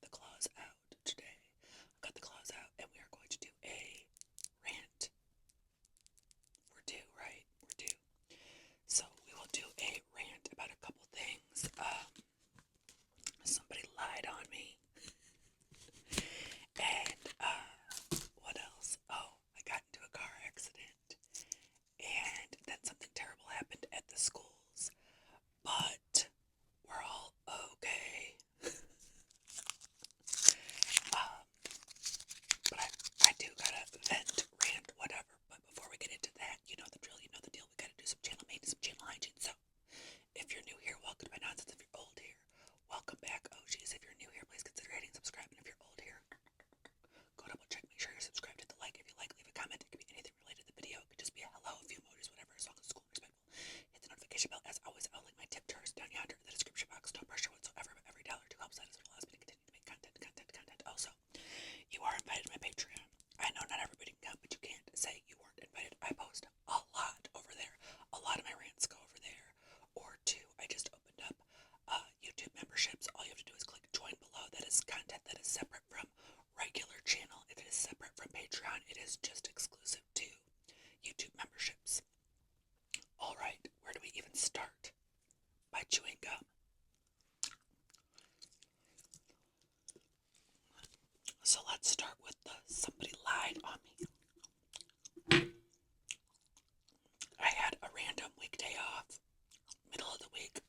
the claws out today. I got the claws out, and we are going to do a rant. We're due, right? We're due. So we will do a rant about a couple things. Somebody lied on me. And, what else? Oh, I got into a car accident. And then something terrible happened at the schools. But we're all okay. But I do gotta vent, rant, whatever. But before we get into that, you know the drill, you know the deal. We gotta do some channel maintenance, some channel hygiene. So, if you're new here, welcome to my nonsense. If you're old here, welcome back. Oh, geez, if you're new here, please consider hitting subscribe. And if you're old here, go double check, make sure you're subscribed, hit the like. If you like, leave a comment. It could be anything related to the video. It could just be a hello, a few emojis, whatever, as long as it's cool and respectful. Hit the notification bell. As always, I'll link my tip jars down yonder in the description box. No pressure whatsoever, but every dollar to help out as it allows me to continue to make content. Also, you are invited to my Patreon. I know not everybody can come, but you can't say you weren't invited. I post a lot over there. A lot of my rants go over there. Or two, I just opened up YouTube memberships. All you have to do is click join below. That is content that is separate from regular channel. It is separate from Patreon. It is just exclusive to YouTube memberships. Alright, where do we even start? By chewing gum. So let's start with the somebody lied on me. I had a random weekday off, middle of the week,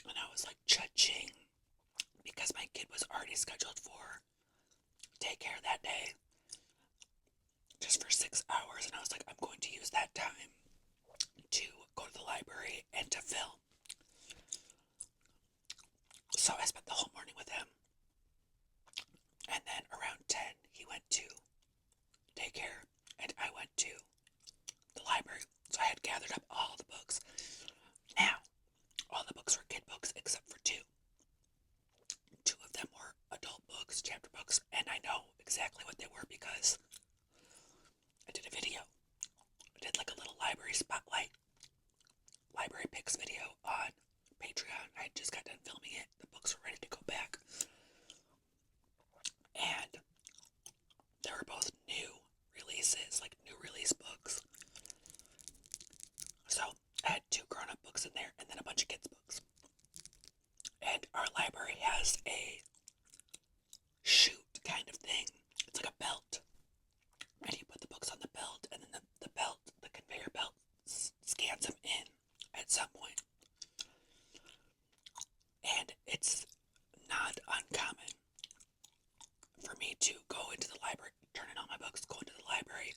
and I was like judging because my kid was already scheduled for daycare that day, just for 6 hours, and I was like, I'm going to use that time to go to the library and to film. So I spent the whole morning with him, and then around 10, he went to daycare, and I went to the library. So I had gathered up all the books. Now, all the books were kid books except for two. Two of them were adult books, chapter books, and I know exactly what they were because I did a video. I did like a little library spotlight, library picks video on Patreon. I just got done filming it. The books were ready to go back. And they were both new releases, like new release books. So I had two grown-up books in there and then a bunch of kids' books. And our library has a chute kind of thing. It's like a belt. And you put the books on the belt, and then the belt, the conveyor belt, scans them in at some point. And it's not uncommon for me to go into the library, turn in all my books, go into the library,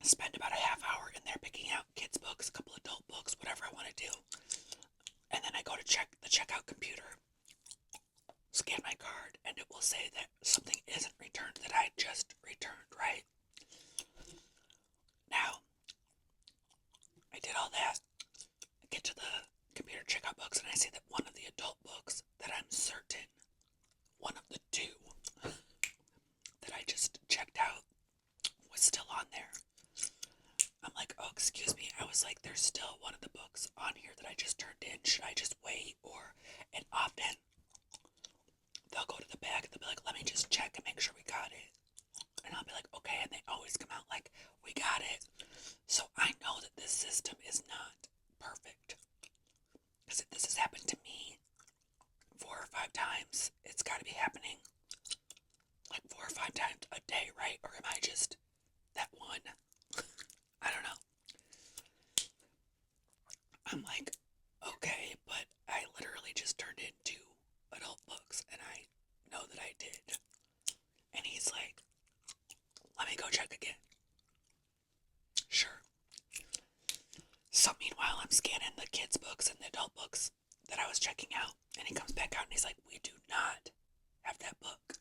spend about a half hour in there picking out kids' books, a couple adult books, whatever I want to do. And then I go to check the checkout computer, scan my card, and it will say that something isn't returned that I just returned, right? Now, I did all that. I get to the computer checkout books, and I see that one of the adult books that I'm certain, one of the two that I just checked out, was still on there. I'm like, oh, excuse me. I was like, there's still one of the books on here that I just turned in. Should I just wait? And often, they'll go to the back and they'll be like, let me just check and make sure we got it. And I'll be like, okay. And they always come out like, we got it. So I know that this system is not perfect. Because if this has happened to me 4 or 5 times, it's got to be happening like 4 or 5 times a day, right? Or am I just that one? I don't know. I'm like, okay, but I literally just turned in 2 adult books, and I know that I did. And he's like, let me go check again. Sure. So meanwhile, I'm scanning the kids' books and the adult books that I was checking out, and he comes back out and he's like, we do not have that book.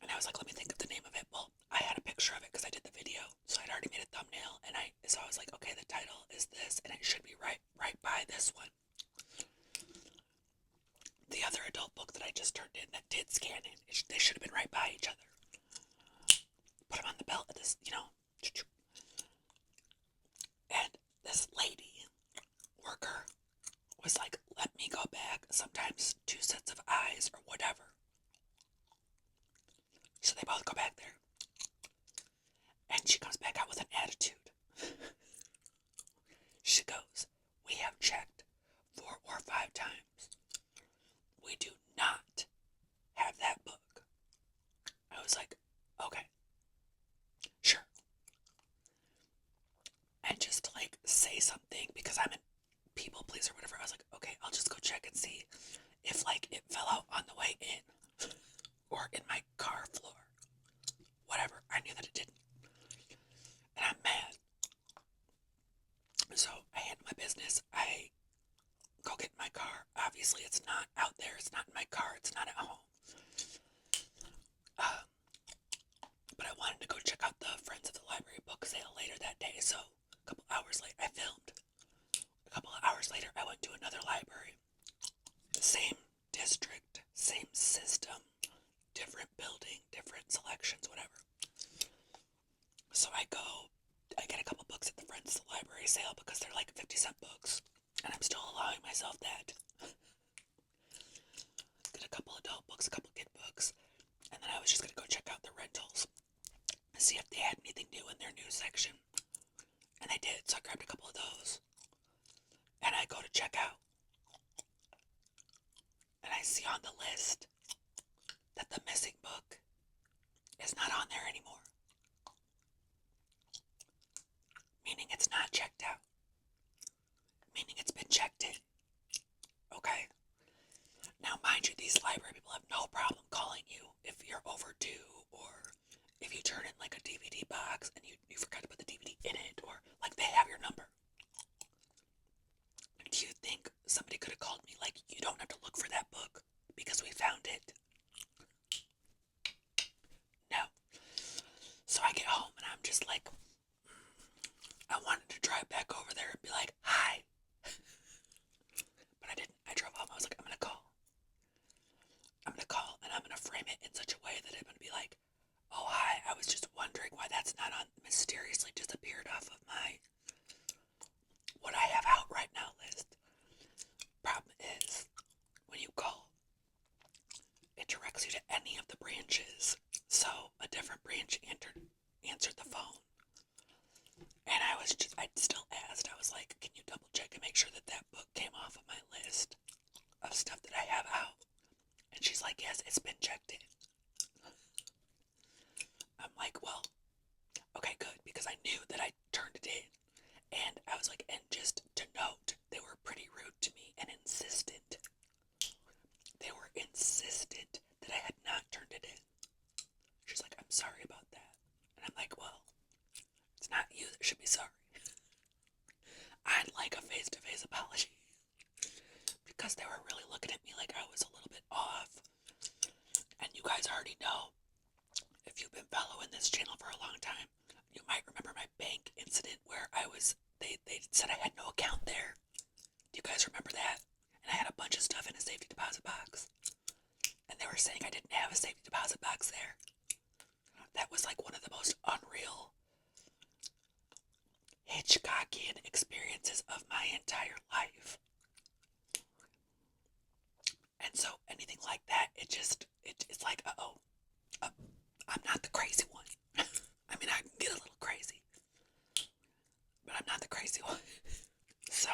And I was like, let me think of the name of it. Well, I had a picture of it because I did the video, so I'd already made a thumbnail, and so I was like, okay, the title is this, and it should be right by this one. The other adult book that I just turned in that did scan in, they should have been right by each other. Put them on the belt of this, and this lady, worker, was like, let me go back. Sometimes 2 sets of So they both go back there. And she comes back out with an attitude. She goes, "We have checked 4 or 5 times. We do not have that book." I was like, okay, sure. And just to like say something, because I'm a people pleaser or whatever, I was like, okay, I'll just go check and see if like it fell out on the way in or in my car floor. Whatever. I knew that it didn't. And I'm mad. So I handle my business. I go get in my car. Obviously, it's not out there. It's not in my car. It's not at home. But I wanted to go check out the Friends of the Library book sale later that day. So a couple hours later, I filmed. A couple of hours later, I went to another library. Same district, same system, different building, different selections, whatever. So I get a couple books at the Friends of the Library sale because they're like 50-cent books. And I'm still allowing myself that. Get a couple adult books, a couple kid books. And then I was just going to go check out the rentals. See if they had anything new in their news section. And they did, so I grabbed a couple of those. And I go to check out. And I see on the list that the missing book is not on there anymore. Meaning it's not checked out. Meaning it's been checked in. Okay? Now, mind you, these library people have no problem calling you if you're overdue, or if you turn in like a DVD box and you forgot to put the DVD in it, or like they have your number. Do you think somebody could have called me like, you don't have to look for that book because we found it? No. So I get home and I'm just like, I wanted to drive back over there and be like, hi. But I didn't. I drove home. I was like, I'm going to call. I'm going to call and I'm going to frame it in such a way that I'm going to be like, oh, hi. I was just wondering why that's not on, mysteriously disappeared off of my what I have out right now list. Problem is, when you call, it directs you to any of the branches. So a different branch answered the phone. And I still asked, I was like, can you double check and make sure that that book came off of my list of stuff that I have out? And she's like, yes, it's been checked in. I'm like, well, okay, good, because I knew that I turned it in. And I was like, and just to note, they were pretty rude to me and insistent. They were insistent that I had not turned it in. She's like, I'm sorry about that. And I'm like, well, it's not you that should be sorry. I'd like a face-to-face apology. Because they were really looking at me like I was a little bit off. And you guys already know, if you've been following this channel for a long time, you might remember my bank incident where they said I had no account there. Do you guys remember that? And I had a bunch of stuff in a safety deposit box. And they were saying I didn't have a safety deposit box there. That was like one of the most unreal Hitchcockian experiences of my entire life. And so anything like that, it's like, I'm not the crazy one. I mean, I can get a little crazy, but I'm not the crazy one. So,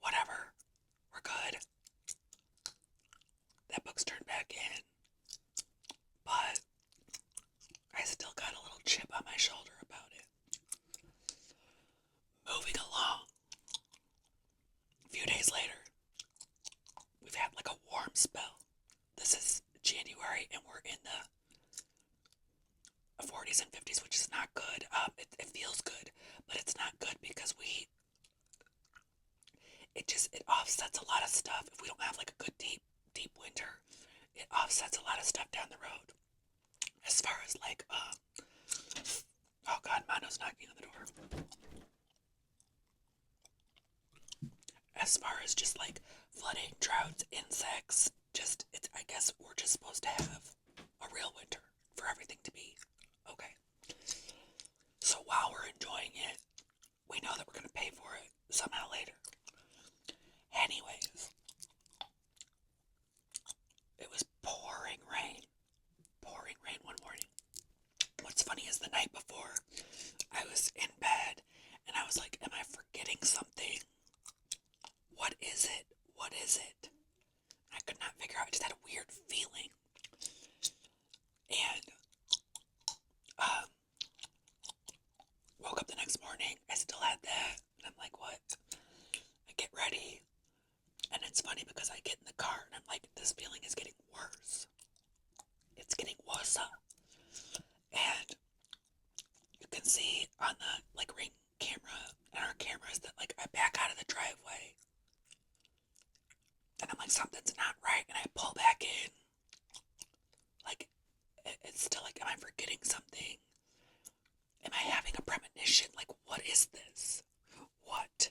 whatever, we're good. That book's turned back in, but I still got a little chip on my shoulder about it. Moving along, a few days later, we've had like a warm spell. This is January and we're in the 40s and 50s, which is not good. It feels good, but it's not good because it offsets a lot of stuff. If we don't have like a good deep winter, it offsets a lot of stuff down the road. As far as like, oh God, Mono's knocking on the door. As far as just like flooding, droughts, insects, I guess we're just supposed to have a real winter for everything to be okay. So while we're enjoying it, we know that we're going to pay for it somehow later. Anyways, it was pouring rain can see on the like Ring camera and our cameras that like I back out of the driveway and I'm like something's not right and I pull back in. Like it's still like, am I forgetting something? Am I having a premonition? Like what is this? What?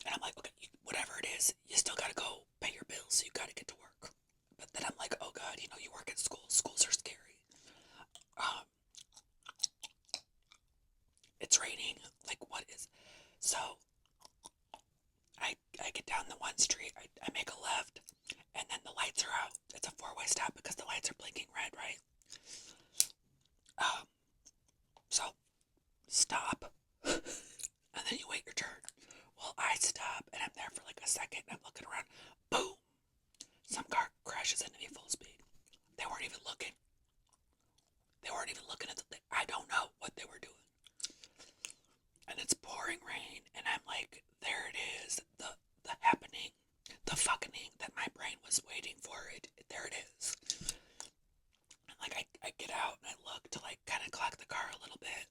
And I'm like, okay, whatever it is, you still gotta go pay your bills, so you gotta get to work. But then I'm like, oh god, you work at school. Schools are scary. It's raining. Like, what is? So, I get down the one street, I make a left, and then the lights are out. It's a four-way stop because the lights are blinking red, right? So, stop. And then you wait your turn. Well, I stop, and I'm there for like a second, and I'm looking around. Boom! Some car crashes into me full speed. They weren't even looking. They weren't even looking at the thing. I don't know what they were doing. And it's pouring rain, and I'm like, there it is, the happening, the fucking that my brain was waiting for. There it is. And like I get out and I look to like kind of clock the car a little bit,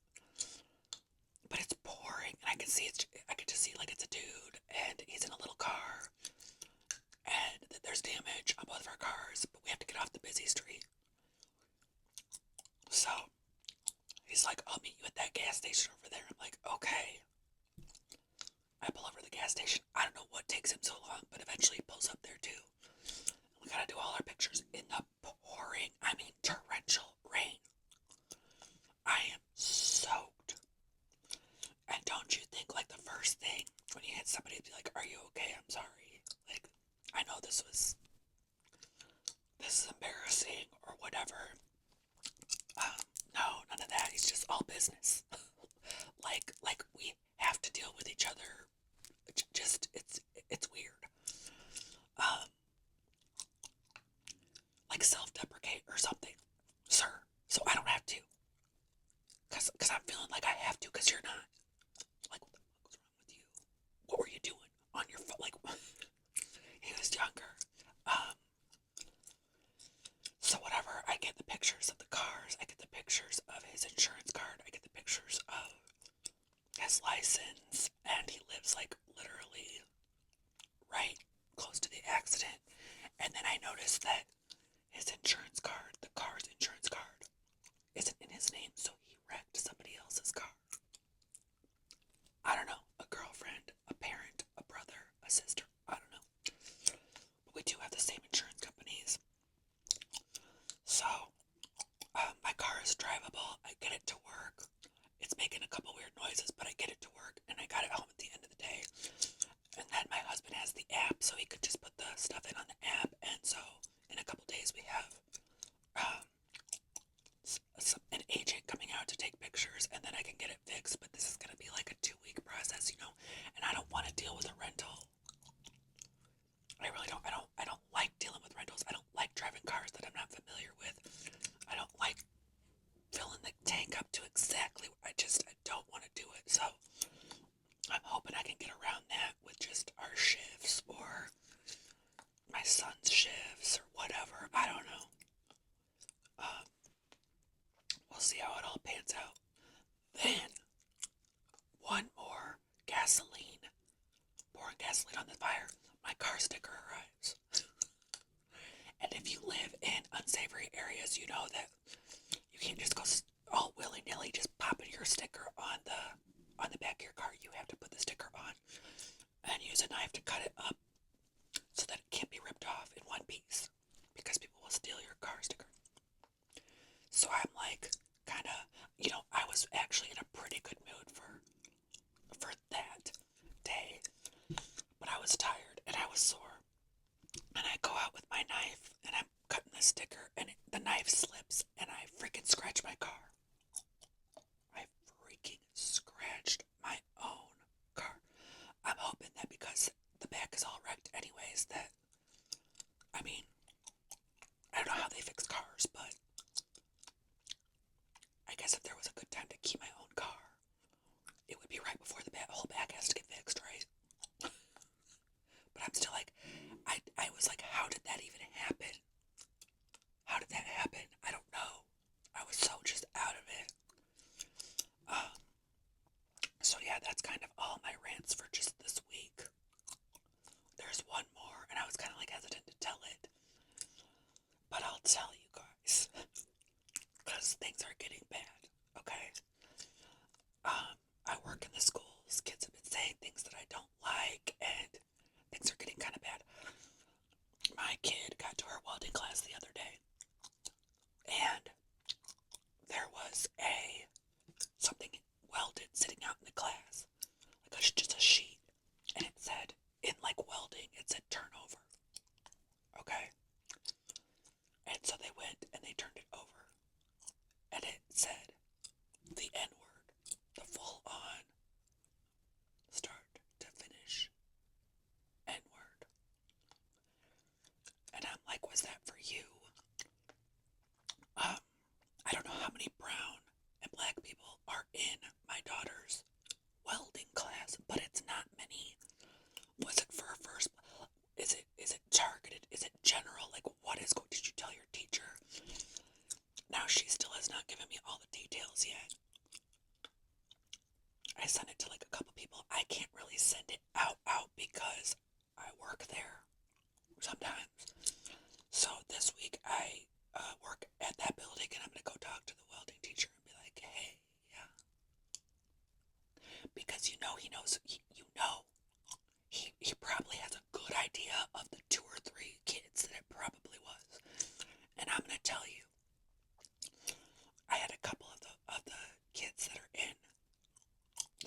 but it's pouring, and I can just see like it's a dude, and he's in a little car, and there's damage on both of our cars, but we have to get off the busy street. So he's like, I'll meet you at that gas station over there. I'm like, okay. I pull over to the gas station. I don't know what takes him so long, but eventually he pulls up there too. We gotta do all our pictures in the pouring, torrential rain. I am soaked. And don't you think like the first thing when you hit somebody to be like, are you okay? I'm sorry. Like, I know this is embarrassing or whatever. No, none of that. It's just all business. like we have to deal with each other. Just it's weird. Like self-deprecate or something, sir. So I don't have to. Cause I'm feeling like I have to. Cause you're not. Like what the fuck was wrong with you? What were you doing on your phone? Like he was younger. So whatever. I get the pictures of the cars. I get the pictures of his insurance card. I get the pictures of his license, and he lives like literally right close to the accident. And then I noticed that his insurance card, the car's insurance card, isn't in his name, so he wrecked somebody else's car. I don't know, a girlfriend, a parent, a brother, a sister, I don't know. But we do have the same insurance companies. So, my car is drivable. I get it to work. It's making a couple weird noises, but I get it to work, and I got it home at the end of the day. And then my husband has the app, so he could just put the stuff in on the app, and so in a couple days we have an agent coming out to take pictures, and then I can get it fixed. But this is going to be like a 2-week process, and I don't want to deal with a rental. I really don't. I don't like dealing with rentals. I don't like driving cars that I'm not familiar with. I don't like filling the tank up to exactly. I don't want to do it. So I'm hoping I can get around that with just our shifts or my son's shifts or whatever. I don't know. We'll see how it all pans out. Then, one more gasoline. Pouring gasoline on the fire. My car sticker arrives. And if you live in unsavory areas, you know that you can't just go all willy-nilly just popping your sticker on the back of your car. You have to put the sticker on and use a knife to cut it up so that it can't be ripped off in one piece, because people will steal your car sticker. So I'm like, kind of, I was actually in a pretty good mood for that day, but I was tired and I was sore, and I go out with my knife and I'm cutting the sticker, and the knife slips and I freaking scratch my car. I freaking scratched my own car. I'm hoping that because the back is all wrecked anyways, that, I don't know how they fix cars, but I guess if there was a good time to keep my own car, it would be right before the whole back has to get fixed, right? But I'm still like, I was like, how did that even happen? tell you guys, because things are getting bad, okay? I work in the schools. Kids have been saying things that I don't like, and things are getting kind of bad. My kid got to her welding class the other day, and there was something welded sitting out in the class, like just a sheet, and it said, in like welding, it said turnover, okay? And so they went and they turned it over, and it said the N word, the full on start to finish N word. And I'm like, was that for you? I don't know how many brown and black people are in my daughter's welding class, but it's not many. Was it for a first? Is it targeted? Is it general? Like, what is going? Did you tell your teacher? Now she still has not given me all the details yet. I sent it to like a couple people. I can't really send it out because I work there sometimes. So this week I work at that building, and I'm gonna go talk to the welding teacher and be like, hey, yeah, because he knows, he probably has a good idea of the 2 or 3 kids that it probably was. And I'm gonna tell you, I had a couple of the kids that are in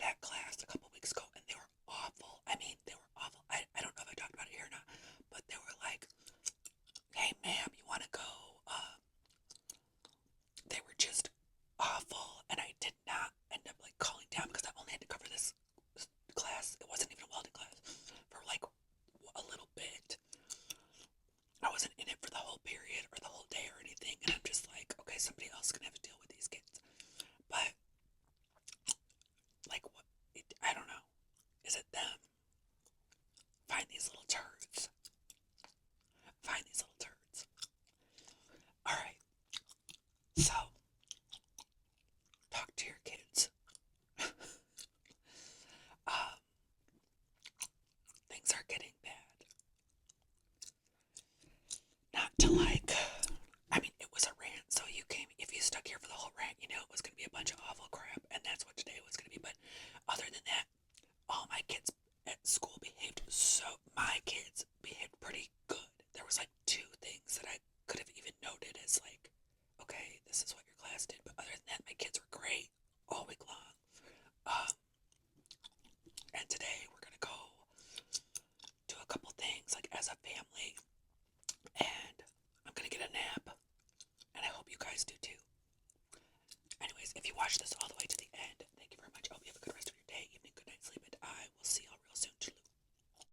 that class a couple weeks ago, and they were awful. I mean, they were awful. I don't know if I talked about it here or not, but they were like, hey, ma'am, you want to go? They were just awful, and I did not end up like calling down because I only had to cover this class. It wasn't even a welding class for like a little bit. I wasn't in it for the whole period or the whole day or anything, and I'm just like, okay, somebody else is gonna have to deal with these kids. But like, what? I don't know. Is it them? Find these little turds. Find these little turds. All right. So, talk to your kids. Things are getting bad. Not to like, I mean, it was a rant, so if you stuck here for the whole rant, you know it was going to be a bunch of awful crap, and that's what today was going to be. But other than that, all my kids at school my kids behaved pretty good. There was like 2 things that I could have even noted as like, okay, this is what your class did. But other than that, my kids were great all week long.